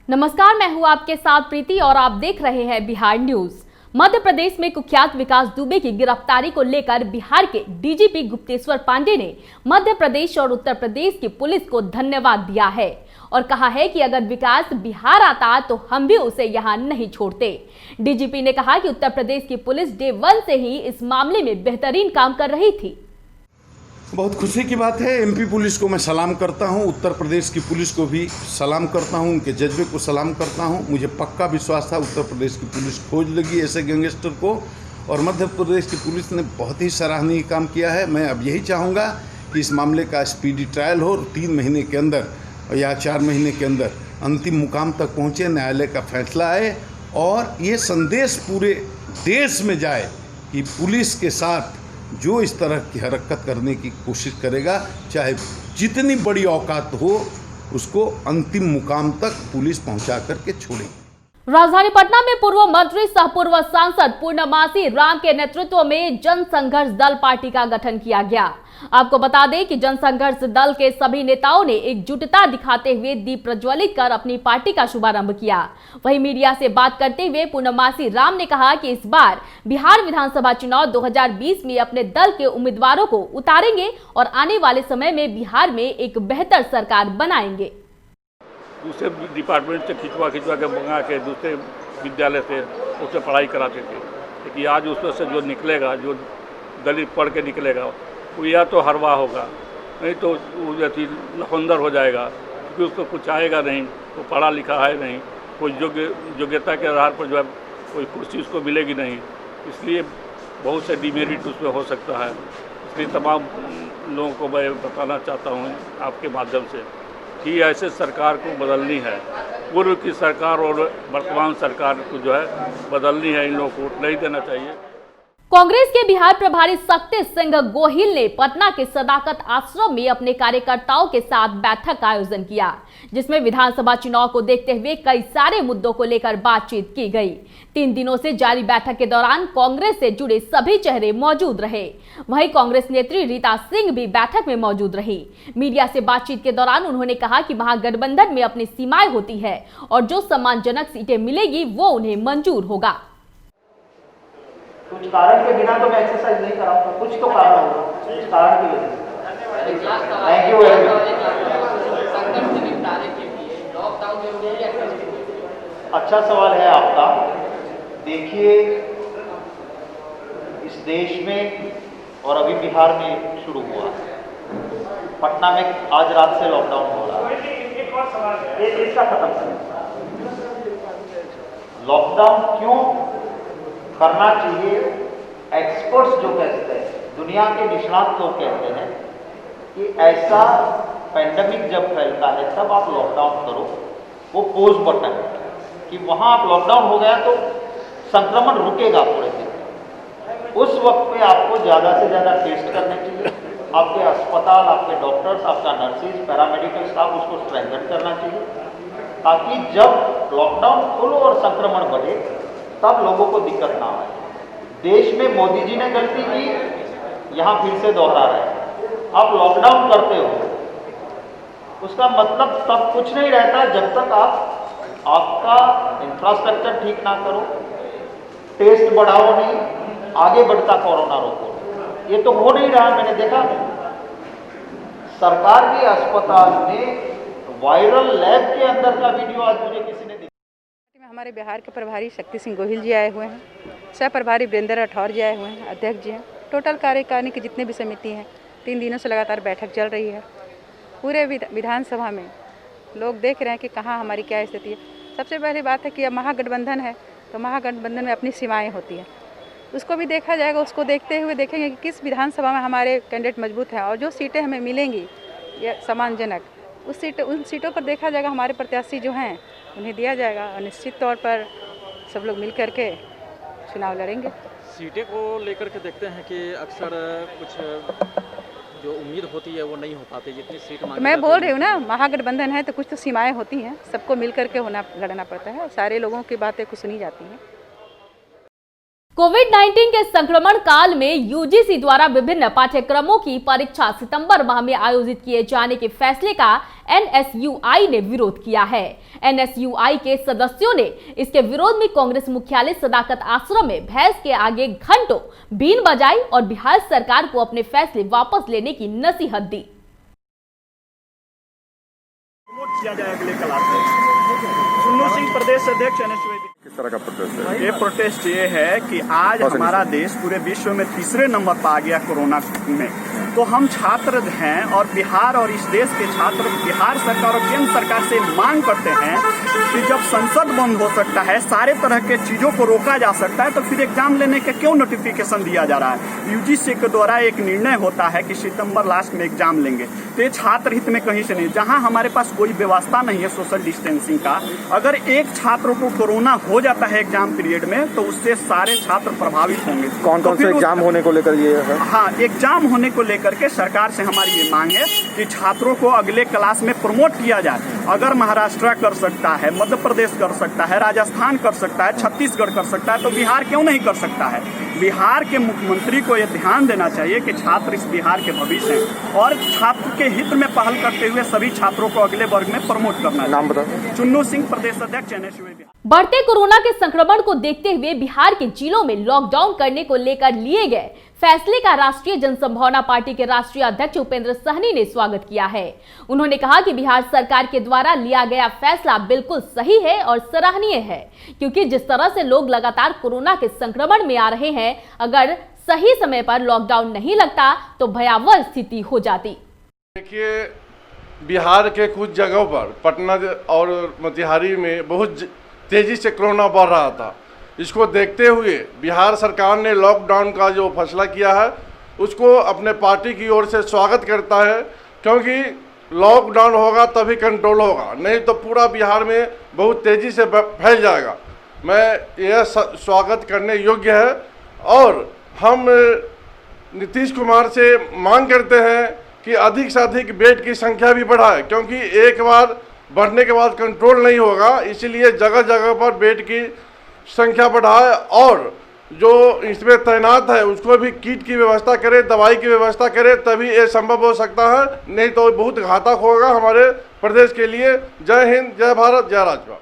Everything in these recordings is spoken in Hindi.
नमस्कार, मैं हूं आपके साथ प्रीति और आप देख रहे हैं बिहार न्यूज। मध्य प्रदेश में कुख्यात विकास दुबे की गिरफ्तारी को लेकर बिहार के डीजीपी गुप्तेश्वर पांडे ने मध्य प्रदेश और उत्तर प्रदेश की पुलिस को धन्यवाद दिया है और कहा है कि अगर विकास बिहार आता तो हम भी उसे यहां नहीं छोड़ते। डीजीपी ने कहा कि उत्तर प्रदेश की पुलिस डे 1 से ही इस मामले में बेहतरीन काम कर रही थी। बहुत खुशी की बात है। एमपी पुलिस को मैं सलाम करता हूं, उत्तर प्रदेश की पुलिस को भी सलाम करता हूं, उनके जज्बे को सलाम करता हूं। मुझे पक्का विश्वास था उत्तर प्रदेश की पुलिस खोज लेगी ऐसे गैंगस्टर को, और मध्य प्रदेश की पुलिस ने बहुत ही सराहनीय काम किया है। मैं अब यही चाहूँगा कि इस मामले का स्पीडी ट्रायल हो और 3 महीने के अंदर या 4 महीने के अंदर अंतिम मुकाम तक पहुँचे, न्यायालय का फैसला आए और ये संदेश पूरे देश में जाए कि पुलिस के साथ जो इस तरह की हरकत करने की कोशिश करेगा, चाहे जितनी बड़ी औकात हो, उसको अंतिम मुकाम तक पुलिस पहुंचा करके छोड़ेगी। राजधानी पटना में पूर्व मंत्री सह पूर्व सांसद पूर्णमासी राम के नेतृत्व में जनसंघर्ष दल पार्टी का गठन किया गया। आपको बता दें कि जनसंघर्ष दल के सभी नेताओं ने एकजुटता दिखाते हुए दीप प्रज्वलित कर अपनी पार्टी का शुभारंभ किया। वहीं मीडिया से बात करते हुए पूर्णमासी राम ने कहा कि इस बार बिहार विधानसभा चुनाव 2020 में अपने दल के उम्मीदवारों को उतारेंगे और आने वाले समय में बिहार में एक बेहतर सरकार बनाएंगे। दूसरे डिपार्टमेंट से खिंचवा के मंगा के दूसरे विद्यालय से उससे पढ़ाई कराते थे, लेकिन आज उसमें से जो निकलेगा, जो दलित पढ़ के निकलेगा, वो या तो हरवा होगा, नहीं तो लफंदर हो जाएगा, क्योंकि उसको कुछ आएगा नहीं, वो पढ़ा लिखा है नहीं, कोई योग्यता के आधार पर जो है कोई कुर्सी उसको मिलेगी नहीं। इसलिए बहुत से डिमेरिट उसमें हो सकता है। इसलिए तमाम लोगों को मैं बताना चाहता हूँ आपके माध्यम से कि ऐसे सरकार को बदलनी है। पूर्व की सरकार और वर्तमान सरकार को जो है बदलनी है, इन लोगों को वोट नहीं देना चाहिए। कांग्रेस के बिहार प्रभारी शक्ति सिंह गोहिल ने पटना के सदाकत आश्रम में अपने कार्यकर्ताओं के साथ बैठक का आयोजन किया, जिसमें विधानसभा चुनाव को देखते हुए कई सारे मुद्दों को लेकर बातचीत की गई। 3 दिनों से जारी बैठक के दौरान कांग्रेस से जुड़े सभी चेहरे मौजूद रहे। वहीं कांग्रेस नेत्री रीता सिंह भी बैठक में मौजूद रही। मीडिया से बातचीत के दौरान उन्होंने कहा कि महागठबंधन में अपनी सीमाएं होती है और जो सम्मानजनक सीटें मिलेगी वो उन्हें मंजूर होगा। कुछ कारण के बिना तो मैं एक्सरसाइज नहीं कराऊंगा, कुछ तो कारण होगा, कुछ कारण की वजह से। Thank you very much. अच्छा सवाल है आपका। देखिए, इस देश में और अभी बिहार में शुरू हुआ, पटना में आज रात से लॉकडाउन हो रहा है। ये इसका खत्म करें। लॉकडाउन क्यों करना चाहिए? एक्सपर्ट्स जो कहते हैं, दुनिया के निष्णात लोग कहते हैं कि ऐसा पैंडेमिक जब फैलता है तब आप लॉकडाउन करो। वो पोज बटन कि वहाँ आप लॉकडाउन हो गया तो संक्रमण रुकेगा थोड़े दिन। उस वक्त पे आपको ज़्यादा से ज़्यादा टेस्ट करने चाहिए। आपके अस्पताल, आपके डॉक्टर्स, आपका नर्सिस, पैरामेडिकल स्टाफ उसको स्ट्रेंथन करना चाहिए, ताकि जब लॉकडाउन खुलो और संक्रमण बढ़े तब लोगों को दिक्कत ना आए। देश में मोदी जी ने गलती की, यहाँ फिर से दोहरा रहे हैं। आप लॉकडाउन करते हो, उसका मतलब तब कुछ नहीं रहता जब तक आपका इंफ्रास्ट्रक्चर ठीक ना करो, टेस्ट बढ़ाओ नहीं, आगे बढ़ता कोरोना रोको। ये तो हो नहीं रहा। मैंने देखा सरकार के अस्पताल में वायरल लैब के अंदर का वीडियो आज मुझे किसी ने। हमारे बिहार के प्रभारी शक्ति सिंह गोहिल जी आए हुए हैं, सह प्रभारी वीरेंद्र राठौर जी आए हुए हैं, अध्यक्ष जी हैं। टोटल कार्यकारिणी की जितने भी समिति हैं, 3 दिनों से लगातार बैठक चल रही है। पूरे विधानसभा में लोग देख रहे हैं कि कहाँ हमारी क्या स्थिति है। सबसे पहली बात है कि अब महागठबंधन है तो महागठबंधन में अपनी सीमाएँ होती हैं, उसको भी देखा जाएगा। उसको देखते हुए देखेंगे कि किस विधानसभा में हमारे कैंडिडेट मजबूत हैं और जो सीटें हमें मिलेंगी या सम्मानजनक, उन सीटों पर देखा जाएगा हमारे प्रत्याशी जो हैं उन्हें दिया जाएगा और निश्चित तौर पर सब लोग मिल करके चुनाव लड़ेंगे। सीटें को लेकर के देखते हैं कि अक्सर कुछ जो उम्मीद होती है वो नहीं हो पाती, जितनी सीट मांगी। मैं बोल रही हूँ ना, महागठबंधन है तो कुछ तो सीमाएं होती हैं, सबको मिल करके लड़ना पड़ता है और सारे लोगों की बातें कुछ सुनी जाती हैं। कोविड-19 के संक्रमण काल में यूजीसी द्वारा विभिन्न पाठ्यक्रमों की परीक्षा सितंबर माह में आयोजित किए जाने के फैसले का एनएसयूआई ने विरोध किया है। एनएसयूआई के सदस्यों ने इसके विरोध में कांग्रेस मुख्यालय सदाकत आश्रम में भैंस के आगे घंटों बीन बजाई और बिहार सरकार को अपने फैसले वापस लेने की नसीहत दी। किया जाए अगले क्लास में। चुन्नू सिंह प्रदेश अध्यक्ष एनएसयूआई। किस तरह का प्रोटेस्ट है? ये प्रोटेस्ट ये है कि आज हमारा देश पूरे विश्व में तीसरे नंबर पर आ गया कोरोना में, तो हम छात्र हैं और बिहार और इस देश के छात्र बिहार सरकार और केंद्र सरकार से मांग करते हैं कि जब संसद बंद हो सकता है, सारे तरह के चीजों को रोका जा सकता है, तो फिर एग्जाम लेने के क्यों नोटिफिकेशन दिया जा रहा है। यूजीसी के द्वारा एक निर्णय होता है कि सितंबर लास्ट में एग्जाम लेंगे, तो ये छात्र हित में कहीं से नहीं। जहां हमारे पास कोई व्यवस्था नहीं है सोशल डिस्टेंसिंग का, अगर एक छात्र को कोरोना हो जाता है एग्जाम पीरियड में, तो उससे सारे छात्र प्रभावित होंगे। कौन कौन से एग्जाम होने को लेकर ये है? हाँ, एग्जाम होने को लेकर के सरकार से हमारी ये मांग है कि छात्रों को अगले क्लास में प्रमोट किया जाए। अगर महाराष्ट्र कर सकता है, मध्य प्रदेश कर सकता है, राजस्थान कर सकता है, छत्तीसगढ़ कर सकता है, तो बिहार क्यों नहीं कर सकता है। बिहार के मुख्यमंत्री को यह ध्यान देना चाहिए कि छात्र इस बिहार के भविष्य हैं और छात्र के हित में पहल करते हुए सभी छात्रों को अगले वर्ग में प्रमोट करना है। नाम बताओ। चुन्नू सिंह प्रदेश अध्यक्ष एनएसयूआई। बढ़ते कोरोना के संक्रमण को देखते हुए बिहार के जिलों में लॉकडाउन करने को लेकर लिए गए फैसले का राष्ट्रीय जनसंभावना पार्टी के राष्ट्रीय अध्यक्ष उपेंद्र सहनी ने स्वागत किया है। उन्होंने कहा कि बिहार सरकार के द्वारा लिया गया फैसला बिल्कुल सही है और सराहनीय है, क्योंकि जिस तरह से लोग लगातार कोरोना के संक्रमण में आ रहे हैं, अगर सही समय पर लॉकडाउन नहीं लगता तो भयावह स्थिति हो जाती। देखिए, बिहार के कुछ जगहों पर पटना और मोतिहारी में बहुत तेजी से कोरोना बढ़ रहा था। इसको देखते हुए बिहार सरकार ने लॉकडाउन का जो फैसला किया है उसको अपने पार्टी की ओर से स्वागत करता है, क्योंकि लॉकडाउन होगा तभी कंट्रोल होगा, नहीं तो पूरा बिहार में बहुत तेज़ी से फैल जाएगा। मैं यह स्वागत करने योग्य है और हम नीतीश कुमार से मांग करते हैं कि अधिक से अधिक बेड की संख्या भी बढ़ाए, क्योंकि एक बार बढ़ने के बाद कंट्रोल नहीं होगा। इसीलिए जगह जगह पर बेड की संख्या बढ़ाए और जो इसमें तैनात है उसको भी किट की व्यवस्था करे, दवाई की व्यवस्था करे, तभी ये संभव हो सकता है, नहीं तो बहुत घातक होगा हमारे प्रदेश के लिए। जय हिंद, जय भारत, जय राजपा।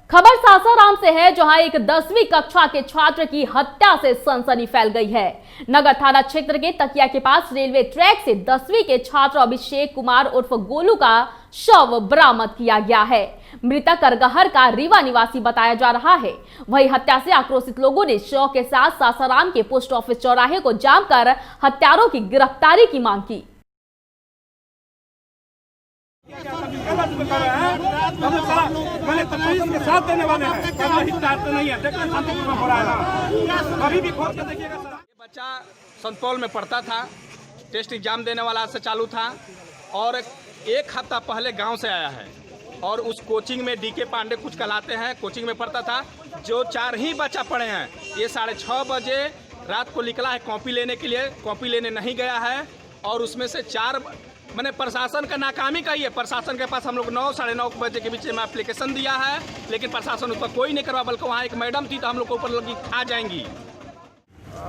खबर सासाराम से है, जहां एक 10वीं कक्षा के छात्र की हत्या से सनसनी फैल गई है। नगर थाना क्षेत्र के तकिया के पास रेलवे ट्रैक से 10वीं के छात्र अभिषेक कुमार उर्फ गोलू का शव बरामद किया गया है। मृतक करगहर का रीवा निवासी बताया जा रहा है। वही हत्या से आक्रोशित लोगों ने शव के साथ सासाराम के पोस्ट ऑफिस चौराहे को जाम कर हत्यारों की गिरफ्तारी की मांग की। बच्चा संतौल में पढ़ता था, टेस्ट एग्जाम देने वाला से चालू था और एक हफ्ता पहले गांव से आया है और उस कोचिंग में डीके पांडे कुछ कहलाते हैं, कोचिंग में पढ़ता था। जो 4 ही बच्चा पढ़े हैं, ये 6:30 बजे रात को निकला है कॉपी लेने के लिए, कॉपी लेने नहीं गया है और उसमें से 4 मैंने प्रशासन का नाकामी का ही है। प्रशासन के पास हम लोग 9 साढ़े 9 बजे के बीच में एप्लीकेशन दिया है, लेकिन प्रशासन उस पर कोई नहीं करवा, बल्कि वहाँ एक मैडम थी तो हम लोग के ऊपर लगी आ जाएंगी।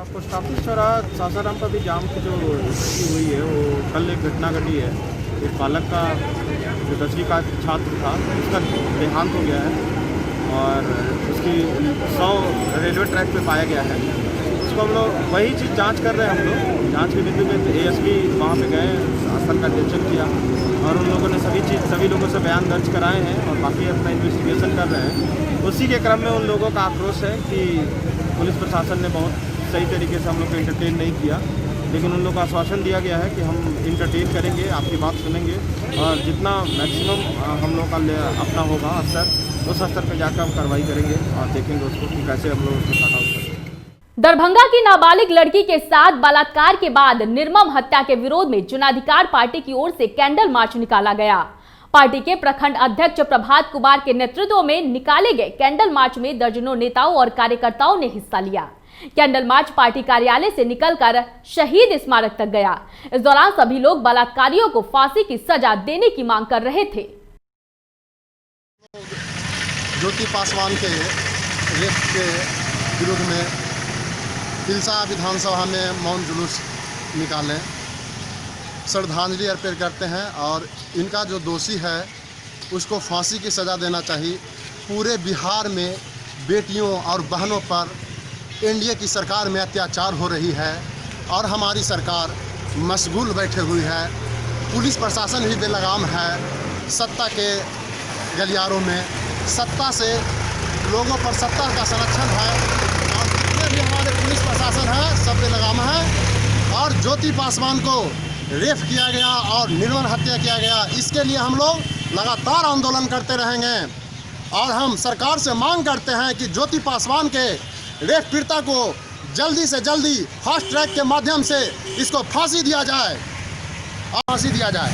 पोस्ट ऑफिस चौराहा सासाराम पर भी जाम की जो हुई है, वो कल एक घटना घटी है। एक बालक का जो 10वीं का छात्र था उसका देहांत हो गया है और उसकी 100 रेलवे ट्रैक पे पाया गया है। उसको हम लोग वही चीज़ जांच कर रहे हैं। हम लोग जांच के बिंदु पे एएसपी वहाँ पे गए, स्थल का निरीक्षण किया और उन लोगों ने सभी लोगों से बयान दर्ज कराए हैं और बाकी अपना इन्वेस्टिगेशन कर रहे हैं। उसी के क्रम में उन लोगों का आक्रोश है कि पुलिस प्रशासन ने बहुत सही तरीके से हम लोग को इंटरटेन नहीं किया, लेकिन उन लोगों को आश्वासन दिया गया है कि हम इंटरटेन करेंगे, आपकी बात सुनेंगे और जितना मैक्सिमम हम लोग का अपना होगा स्तर, उस स्तर पर जाकर हम कार्रवाई करेंगे और देखेंगे उसको कि कैसे हम लोग उसको साटा करें। दरभंगा की नाबालिग लड़की के साथ बलात्कार के बाद निर्मम हत्या के विरोध में जनाधिकार पार्टी की ओर से कैंडल मार्च निकाला गया। पार्टी के प्रखंड अध्यक्ष प्रभात कुमार के नेतृत्व में निकाले गए कैंडल मार्च में दर्जनों नेताओं और कार्यकर्ताओं ने हिस्सा लिया। कैंडल मार्च पार्टी कार्यालय से निकलकर शहीद स्मारक तक गया। इस दौरान सभी लोग बलात्कारियों को फांसी की सजा देने की मांग कर रहे थे। ज्योति पासवान के रेप के विरोध में तिलसा विधानसभा में मौन जुलूस निकालें, श्रद्धांजलि अर्पित करते हैं और इनका जो दोषी है उसको फांसी की सज़ा देना चाहिए। पूरे बिहार में बेटियों और बहनों पर एनडीए की सरकार में अत्याचार हो रही है और हमारी सरकार मशगूल बैठे हुई है। पुलिस प्रशासन भी बेलगाम है सत्ता के गलियारों में। सत्ता से लोगों पर सत्ता का संरक्षण है और जितने भी हमारे पुलिस प्रशासन है सब बेलगाम है। और ज्योति पासवान को रेप किया गया और निर्मम हत्या किया गया, इसके लिए हम लोग लगातार आंदोलन करते रहेंगे और हम सरकार से मांग करते हैं कि ज्योति पासवान के रेप पीड़िता को जल्दी से जल्दी फास्ट ट्रैक के माध्यम से इसको फांसी दिया जाए और फांसी दिया जाए।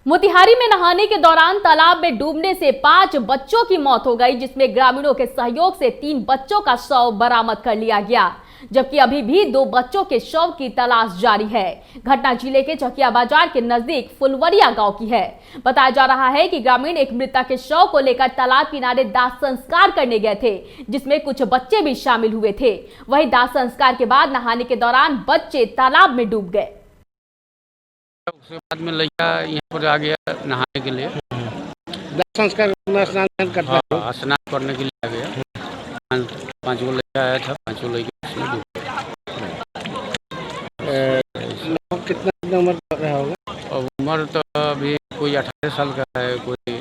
मोतिहारी में नहाने के दौरान तालाब में डूबने से 5 बच्चों की मौत हो गई, जिसमें ग्रामीणों के सहयोग से 3 बच्चों का शव बरामद कर लिया गया, जबकि अभी भी 2 बच्चों के शव की तलाश जारी है। घटना जिले के चकिया बाजार के नजदीक फुलवरिया गांव की है। बताया जा रहा है कि ग्रामीण एक मृतक के शव को लेकर तालाब किनारे दाह संस्कार करने गए थे, जिसमें कुछ बच्चे भी शामिल हुए थे। वहीं दाह संस्कार के बाद नहाने के दौरान बच्चे तालाब में डूब गए। उसके बाद में लड़का यहाँ पर आ गया नहाने के लिए, संस्कार स्नान करने के लिए आ गया। 5 गो लड़का आया था, 5 गो लड़के उसमें डूब गए। कितना उम्र रहा होगा? और उम्र तो अभी कोई 18 साल का है, कोई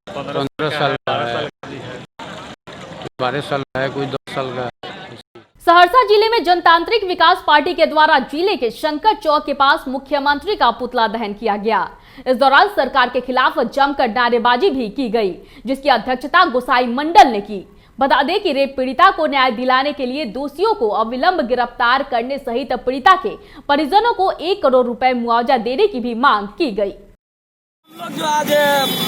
15 साल का है, कोई 12 साल का है, कोई 10 साल का है। सहरसा जिले में जनतांत्रिक विकास पार्टी के द्वारा जिले के शंकर चौक के पास मुख्यमंत्री का पुतला दहन किया गया। इस दौरान सरकार के खिलाफ जमकर नारेबाजी भी की गई, जिसकी अध्यक्षता गोसाई मंडल ने की। बता दें कि रेप पीड़िता को न्याय दिलाने के लिए दोषियों को अविलंब गिरफ्तार करने सहित पीड़िता के परिजनों को 1 करोड़ रुपए मुआवजा देने की भी मांग की गई। जो आज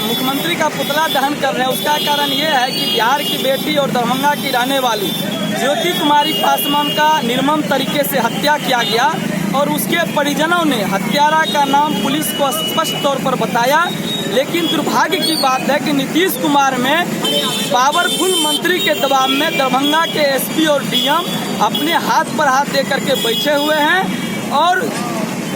मुख्यमंत्री का पुतला दहन कर रहे हैं, उसका कारण ये है कि बिहार की बेटी और दरभंगा की रहने वाली ज्योति कुमारी पासवान का निर्मम तरीके से हत्या किया गया और उसके परिजनों ने हत्यारा का नाम पुलिस को स्पष्ट तौर पर बताया। लेकिन दुर्भाग्य की बात है कि नीतीश कुमार में पावरफुल मंत्री के दबाव में दरभंगा के एसपी और डीएम अपने हाथ पर हाथ दे करके बैठे हुए हैं और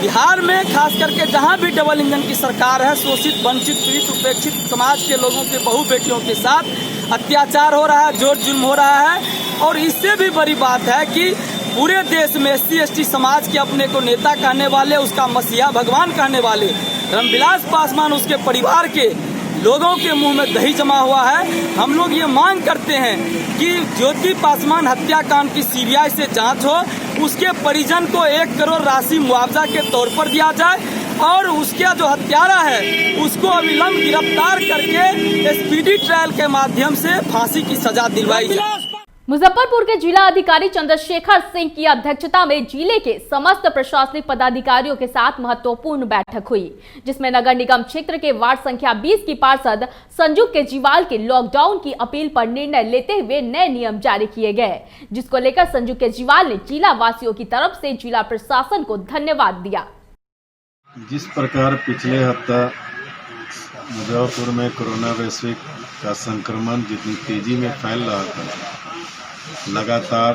बिहार में खास करके जहां भी डबल इंजन की सरकार है, शोषित, वंचित, पीड़ित, उपेक्षित समाज के लोगों के बहू बेटियों के साथ अत्याचार हो रहा है, जोर जुल्म हो रहा है। और इससे भी बड़ी बात है कि पूरे देश में SC/ST समाज के अपने को नेता कहने वाले, उसका मसीहा भगवान कहने वाले रामविलास पासवान, उसके परिवार के लोगों के मुंह में दही जमा हुआ है। हम लोग ये मांग करते हैं कि ज्योति पासवान हत्याकांड की CBI से जांच हो, उसके परिजन को 1 करोड़ राशि मुआवजा के तौर पर दिया जाए और उसका जो हत्यारा है उसको अविलंब गिरफ्तार करके स्पीडी ट्रायल के माध्यम से फांसी की सजा दिलवाई जाए। मुजफ्फरपुर के जिला अधिकारी चंद्रशेखर सिंह की अध्यक्षता में जिले के समस्त प्रशासनिक पदाधिकारियों के साथ महत्वपूर्ण बैठक हुई, जिसमें नगर निगम क्षेत्र के वार्ड संख्या 20 की पार्षद संजू केजरीवाल के लॉकडाउन की अपील पर निर्णय लेते हुए नए नियम जारी किए गए, जिसको लेकर संजू केजरीवाल ने जिला वासियों की तरफ से जिला प्रशासन को धन्यवाद दिया। जिस प्रकार पिछले हफ्ता मुजफ्फरपुर में कोरोना वैश्विक का संक्रमण जितनी तेजी में फैल रहा था, लगातार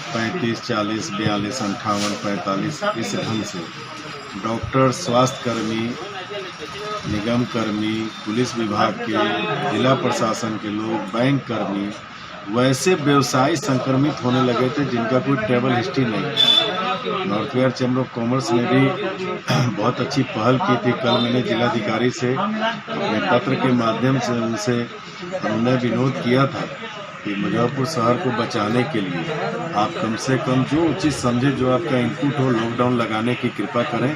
35, 40, 42, 58, 45 इस ढंग से डॉक्टर, स्वास्थ्य कर्मी, निगम कर्मी, पुलिस विभाग के, जिला प्रशासन के लोग, बैंक कर्मी, वैसे व्यवसायी संक्रमित होने लगे थे जिनका कोई ट्रैवल हिस्ट्री नहीं। North where chamber of commerce ने भी बहुत अच्छी पहल की थी। कल मैंने जिलाधिकारी से अपने पत्र के माध्यम से उनसे हमने विनोद किया था कि मुजफ्फरपुर शहर को बचाने के लिए आप कम से कम जो उचित समझे, जो आपका इनपुट हो, लॉकडाउन लगाने की कृपा करें।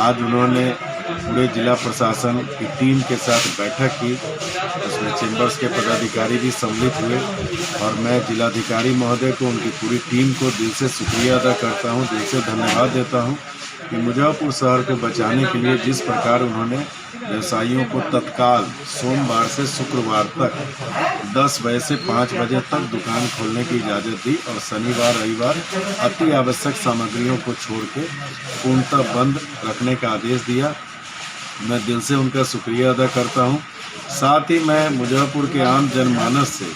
आज उन्होंने पूरे जिला प्रशासन की टीम के साथ बैठक की, उसमें चैम्बर्स के पदाधिकारी भी सम्मिलित हुए और मैं जिलाधिकारी महोदय को, उनकी पूरी टीम को दिल से शुक्रिया अदा करता हूं, दिल से धन्यवाद देता हूं कि मुजफ्फरपुर शहर को बचाने के लिए जिस प्रकार उन्होंने व्यवसायियों को तत्काल सोमवार से शुक्रवार तक 10 बजे से 5 बजे तक दुकान खोलने की इजाज़त दी और शनिवार रविवार अति आवश्यक सामग्रियों को छोड़ के पूर्णतः बंद रखने का आदेश दिया। मैं दिल से उनका शुक्रिया अदा करता हूं। साथ ही मैं मुजफ्फरपुर के आम जनमानस से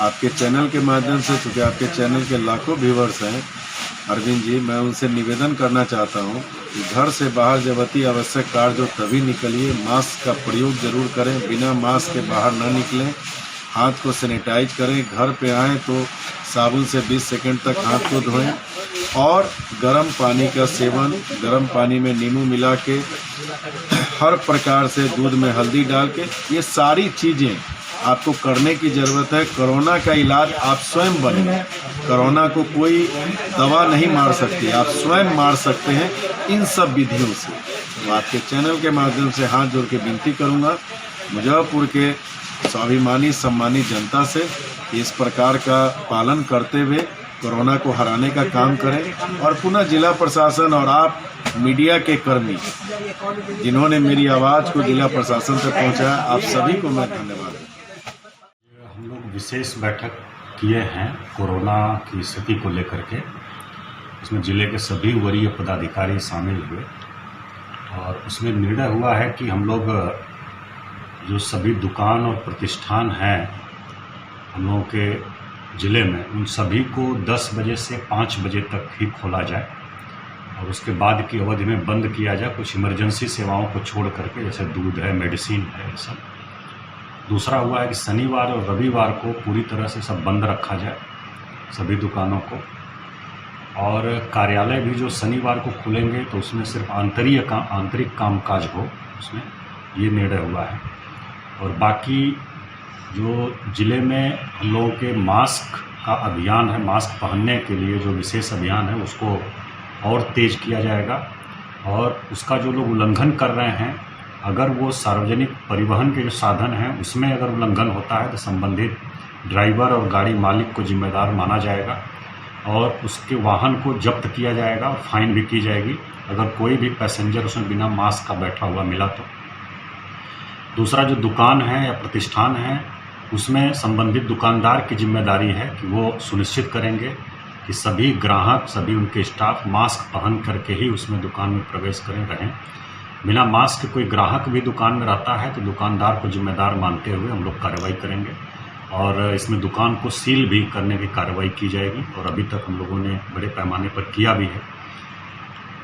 आपके चैनल के माध्यम से, चूँकि आपके चैनल के लाखों व्यूवर्स हैं अरविंद जी, मैं उनसे निवेदन करना चाहता हूं कि घर से बाहर जब अति आवश्यक कार्य हो तभी निकलिए, मास्क का प्रयोग जरूर करें, बिना मास्क के बाहर न निकलें, हाथ को सैनिटाइज करें, घर पे आएँ तो साबुन से 20 सेकंड तक हाथ को धोएं और गर्म पानी का सेवन, गर्म पानी में नींबू मिला के, हर प्रकार से दूध में हल्दी डाल के, ये सारी चीज़ें आपको करने की ज़रूरत है। कोरोना का इलाज आप स्वयं बने, कोरोना को कोई दवा नहीं मार सकती, आप स्वयं मार सकते हैं इन सब विधियों से। तो आपके चैनल के माध्यम से हाथ जोड़ के विनती करूंगा मुजफ्फरपुर के स्वाभिमानी सम्मानित जनता से इस प्रकार का पालन करते हुए कोरोना को हराने का काम करें। और पुनः जिला प्रशासन और आप मीडिया के कर्मी जिन्होंने मेरी आवाज़ को जिला प्रशासन तक पहुंचाया, आप सभी को मैं धन्यवाद। हम लोग विशेष बैठक किए हैं कोरोना की स्थिति को लेकर के। इसमें जिले के सभी वरीय पदाधिकारी शामिल हुए और उसमें निर्णय हुआ है कि हम लोग जो सभी दुकान और प्रतिष्ठान हैं हम लोगों के ज़िले में, उन सभी को 10 बजे से 5 बजे तक ही खोला जाए और उसके बाद की अवधि में बंद किया जाए, कुछ इमरजेंसी सेवाओं को छोड़ करके, जैसे दूध है, मेडिसिन है, ये सब। दूसरा हुआ है कि शनिवार और रविवार को पूरी तरह से सब बंद रखा जाए, सभी दुकानों को। और कार्यालय भी जो शनिवार को खुलेंगे तो उसमें सिर्फ आंतरिक कामकाज हो, उसमें ये निर्णय हुआ है। और बाकी जो ज़िले में हम लोगों के मास्क का अभियान है, मास्क पहनने के लिए जो विशेष अभियान है उसको और तेज़ किया जाएगा। और उसका जो लोग उल्लंघन कर रहे हैं, अगर वो सार्वजनिक परिवहन के जो साधन हैं उसमें अगर उल्लंघन होता है तो संबंधित ड्राइवर और गाड़ी मालिक को जिम्मेदार माना जाएगा और उसके वाहन को जब्त किया जाएगा और फाइन भी की जाएगी अगर कोई भी पैसेंजर उसमें बिना मास्क का बैठा हुआ मिला तो। दूसरा जो दुकान है या प्रतिष्ठान है उसमें संबंधित दुकानदार की जिम्मेदारी है कि वो सुनिश्चित करेंगे कि सभी ग्राहक, सभी उनके स्टाफ मास्क पहन करके ही उसमें दुकान में प्रवेश रहें। बिना मास्क के कोई ग्राहक भी दुकान में रहता है तो दुकानदार को जिम्मेदार मानते हुए हम लोग कार्रवाई करेंगे और इसमें दुकान को सील भी करने की कार्रवाई की जाएगी और अभी तक हम लोगों ने बड़े पैमाने पर किया भी है।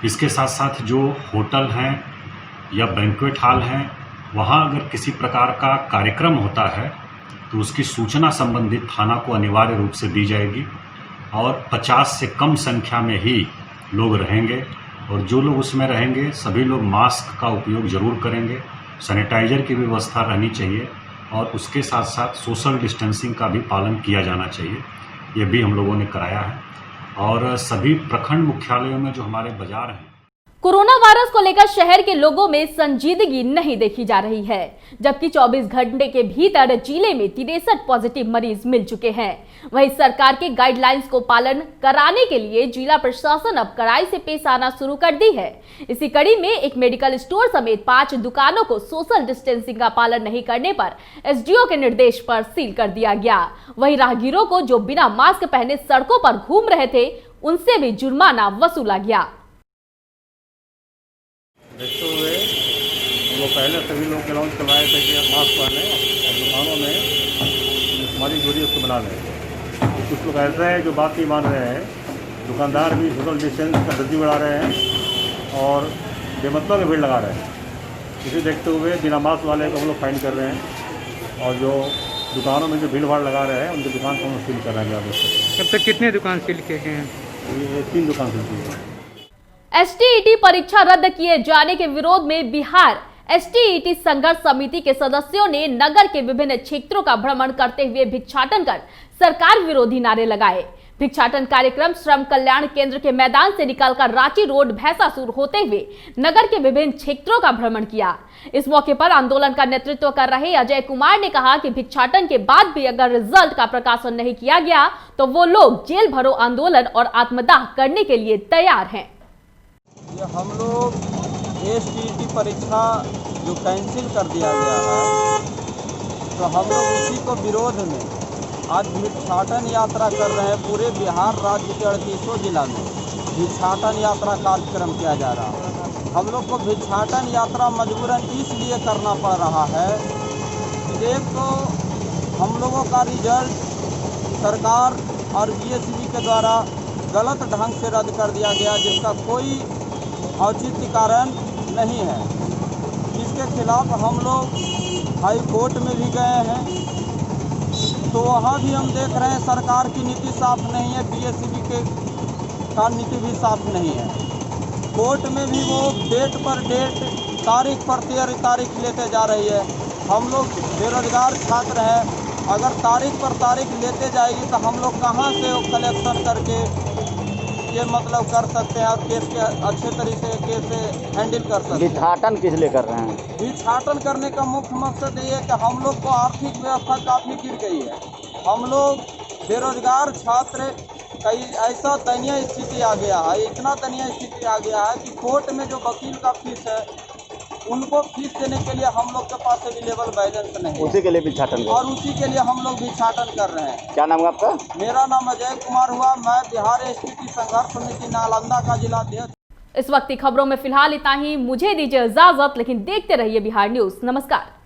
इसके साथ साथ जो होटल हैं या बैंक्वेट हॉल हैं, वहाँ अगर किसी प्रकार का कार्यक्रम होता है तो उसकी सूचना संबंधित थाना को अनिवार्य रूप से दी जाएगी और 50 से कम संख्या में ही लोग रहेंगे और जो लोग उसमें रहेंगे सभी लोग मास्क का उपयोग जरूर करेंगे, सैनिटाइजर की व्यवस्था रहनी चाहिए और उसके साथ साथ सोशल डिस्टेंसिंग का भी पालन किया जाना चाहिए। ये भी हम लोगों ने कराया है। और सभी प्रखंड मुख्यालयों में जो हमारे बाजार हैं, कोरोना वायरस को लेकर शहर के लोगों में संजीदगी नहीं देखी जा रही है, जबकि 24 घंटे के भीतर जिले में 63 पॉजिटिव मरीज मिल चुके हैं। वहीं सरकार के गाइडलाइंस को पालन कराने के लिए जिला प्रशासन अब कड़ाई से पेश आना शुरू कर दी है। इसी कड़ी में एक मेडिकल स्टोर समेत 5 दुकानों को सोशल डिस्टेंसिंग का पालन नहीं करने पर एसडीओ के निर्देश पर सील कर दिया गया। वहीं राहगीरों को जो बिना मास्क पहने सड़कों पर घूम रहे थे उनसे भी जुर्माना वसूला गया। देखते हुए हम लोग पहले सभी लोग के अनाउंस करवाए थे कि मास्क पहने और दुकानों में हमारी दूरी उसको बना लें। तो कुछ लोग ऐसे हैं जो बात नहीं मान रहे हैं, दुकानदार भी सोशल डिस्टेंस का धज्जी बढ़ा रहे हैं और बेमतलब में भीड़ लगा रहे हैं। इसे देखते हुए बिना मास्क वाले को हम लोग फाइन कर रहे हैं और जो दुकानों में जो भीड़ भाड़ लगा रहे हैं उनकी दुकान को हम सील कर रहे हैं। तब तक कितने दुकान सील किए हैं? ये 3 दुकान सील की है। एसटीईटी परीक्षा रद्द किए जाने के विरोध में बिहार एसटीईटी संघर्ष समिति के सदस्यों ने नगर के विभिन्न क्षेत्रों का भ्रमण करते हुए भिक्षाटन कर सरकार विरोधी नारे लगाए। भिक्षाटन कार्यक्रम श्रम कल्याण केंद्र के मैदान से निकलकर रांची रोड भैंसासुर होते हुए नगर के विभिन्न क्षेत्रों का भ्रमण किया। इस मौके पर आंदोलन का नेतृत्व कर रहे अजय कुमार ने कहा कि भिक्षाटन के बाद भी अगर रिजल्ट का प्रकाशन नहीं किया गया तो वो लोग जेल भरो आंदोलन और आत्मदाह करने के लिए तैयार हैं। ये हम लोग एसटीईटी परीक्षा जो कैंसिल कर दिया गया है तो हम लोग उसी को विरोध में आज भिक्षाटन यात्रा कर रहे हैं। पूरे बिहार राज्य के 38 जिला में भिक्षाटन यात्रा कार्यक्रम किया जा रहा है। हम लोग को भिक्षाटन यात्रा मजबूरन इसलिए करना पड़ रहा है कि एक तो हम लोगों का रिजल्ट सरकार और बीएसपी के द्वारा गलत ढंग से रद्द कर दिया गया, जिसका कोई औचित्य कारण नहीं है। इसके खिलाफ हम लोग हाई कोर्ट में भी गए हैं, तो वहाँ भी हम देख रहे हैं सरकार की नीति साफ नहीं है, बीएसपी के का नीति भी साफ नहीं है। कोर्ट में भी वो डेट पर डेट, तारीख पर तारीख लेते जा रही है। हम लोग बेरोजगार छात्र हैं, अगर तारीख पर तारीख लेते जाएगी तो हम लोग कहाँ से वो कलेक्शन करके ये मतलब कर सकते हैं और केस के अच्छे तरीके से केस हैंडल कर सकते हैं। भिक्षाटन किस लिए कर रहे हैं? भिक्षाटन करने का मुख्य मकसद ये है कि हम लोग को आर्थिक व्यवस्था काफ़ी गिर गई है। हम लोग बेरोजगार छात्र, कई ऐसा दयनीय स्थिति आ गया है, इतना दयनीय स्थिति आ गया है कि कोर्ट में जो वकील का फीस है, उनको फीस देने के लिए हम लोग के पास अवेलेबल बैलेंस नहीं है। उसी के लिए भिक्षाटन और उसी के लिए हम लोग भिक्षाटन कर रहे हैं। क्या नाम है आपका? मेरा नाम अजय कुमार हुआ, मैं बिहार एसटीटी संघर्ष समिति नालंदा का जिला अध्यक्ष। इस वक्त की खबरों में फिलहाल इतना ही। मुझे दीजिए इजाजत, लेकिन देखते रहिए बिहार न्यूज। नमस्कार।